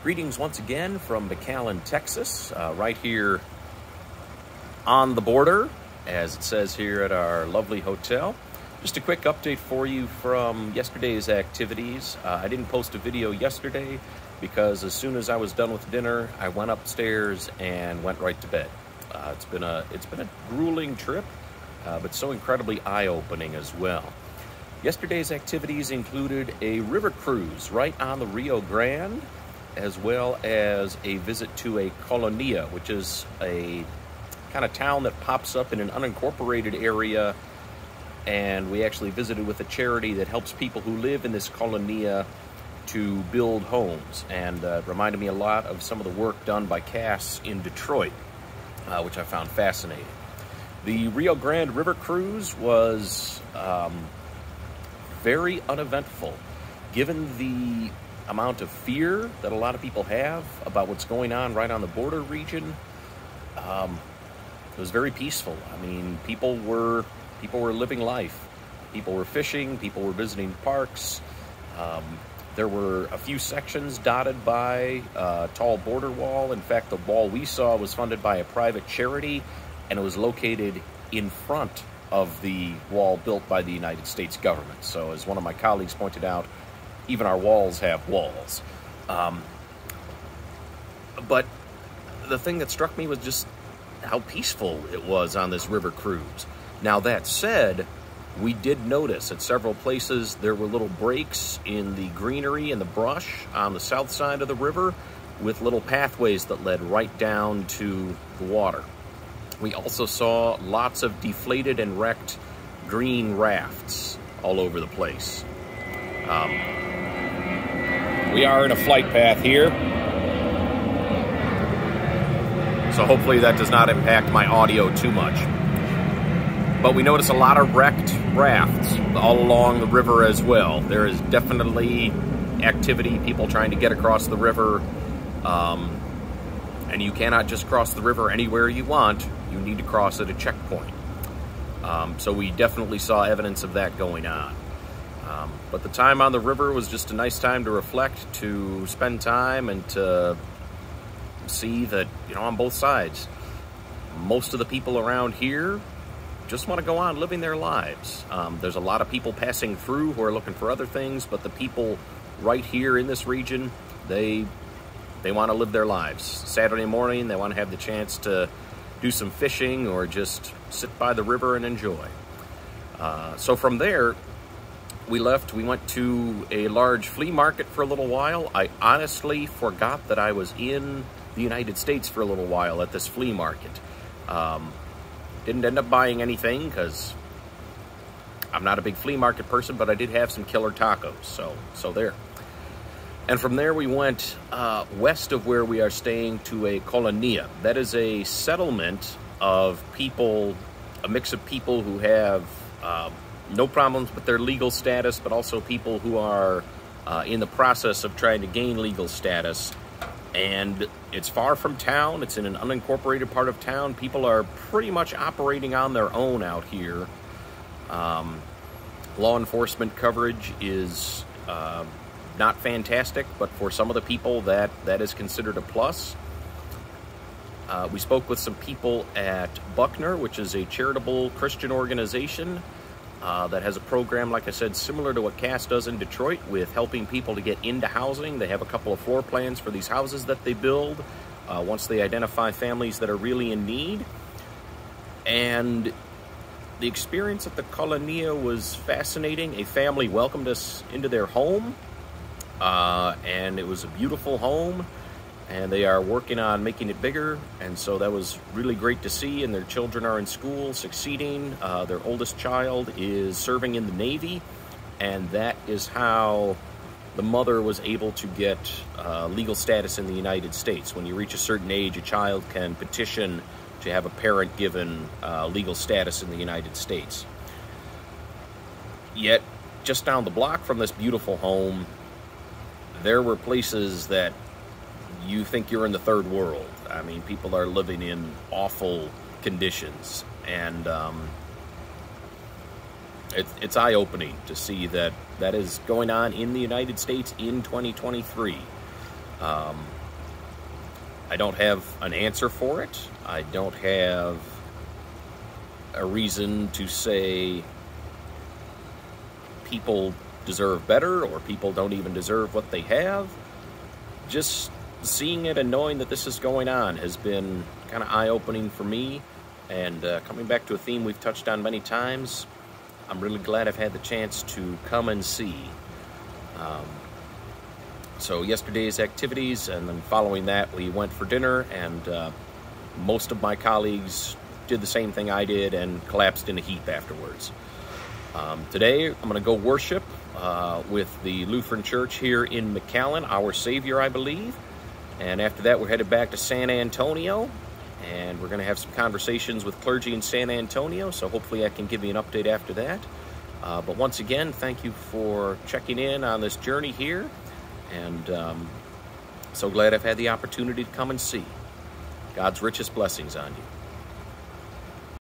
Greetings once again from McAllen, Texas, right here on the border, as it says here at our lovely hotel. Just a quick update for you from yesterday's activities. I didn't post a video yesterday because as soon as I was done with dinner, I went upstairs and went right to bed. It's been a grueling trip, but so incredibly eye-opening as well. Yesterday's activities included a river cruise right on the Rio Grande, as well as a visit to a colonia, which is a kind of town that pops up in an unincorporated area, and we actually visited with a charity that helps people who live in this colonia to build homes, and reminded me a lot of some of the work done by Cass in Detroit, which I found fascinating. The Rio Grande River Cruise was very uneventful, given the amount of fear that a lot of people have about what's going on right on the border region. It was very peaceful. I mean, people were living life. People were fishing. People were visiting parks. There were a few sections dotted by a tall border wall. In fact, the wall we saw was funded by a private charity, and it was located in front of the wall built by the United States government. So, as one of my colleagues pointed out, even our walls have walls. But the thing that struck me was just how peaceful it was on this river cruise. Now, that said, we did notice at several places there were little breaks in the greenery and the brush on the south side of the river with little pathways that led right down to the water. We also saw lots of deflated and wrecked green rafts all over the place. We are in a flight path here, so hopefully that does not impact my audio too much. But we notice a lot of wrecked rafts all along the river as well. There is definitely activity, people trying to get across the river, and you cannot just cross the river anywhere you want. You need to cross at a checkpoint. So we definitely saw evidence of that going on. But the time on the river was just a nice time to reflect, to spend time, and to see that, on both sides, most of the people around here just want to go on living their lives. There's a lot of people passing through who are looking for other things, but the people right here in this region, they want to live their lives. Saturday morning, they want to have the chance to do some fishing or just sit by the river and enjoy. So from there, we went to a large flea market for a little while. I honestly forgot that I was in the United States for a little while at this flea market. Didn't end up buying anything because I'm not a big flea market person, but I did have some killer tacos, so there. And from there we went west of where we are staying to a colonia. That is a settlement of people, a mix of people who have no problems with their legal status, but also people who are in the process of trying to gain legal status. And it's far from town. It's in an unincorporated part of town. People are pretty much operating on their own out here. Law enforcement coverage is not fantastic, but for some of the people that is considered a plus. We spoke with some people at Buckner, which is a charitable Christian organization that has a program, like I said, similar to what Cass does in Detroit with helping people to get into housing. They have a couple of floor plans for these houses that they build once they identify families that are really in need. And the experience at the colonia was fascinating. A family welcomed us into their home, and it was a beautiful home, and they are working on making it bigger, and so that was really great to see. And their children are in school, succeeding. Their oldest child is serving in the Navy, and that is how the mother was able to get legal status in the United States. When you reach a certain age, a child can petition to have a parent given legal status in the United States. Yet, just down the block from this beautiful home, there were places that you think you're in the third world. I mean, people are living in awful conditions, and it's eye-opening to see that is going on in the United States in 2023. I don't have an answer for it. I don't have a reason to say people deserve better or people don't even deserve what they have. Just seeing it and knowing that this is going on has been kind of eye-opening for me. And coming back to a theme we've touched on many times, I'm really glad I've had the chance to come and see. So yesterday's activities, and then following that we went for dinner, and most of my colleagues did the same thing I did and collapsed in a heap afterwards. Today I'm going to go worship with the Lutheran Church here in McAllen, Our Savior, I believe. And after that we're headed back to San Antonio, and we're going to have some conversations with clergy in San Antonio, so hopefully I can give you an update after that. But once again, thank you for checking in on this journey here, and so glad I've had the opportunity to come and see. God's richest blessings on you.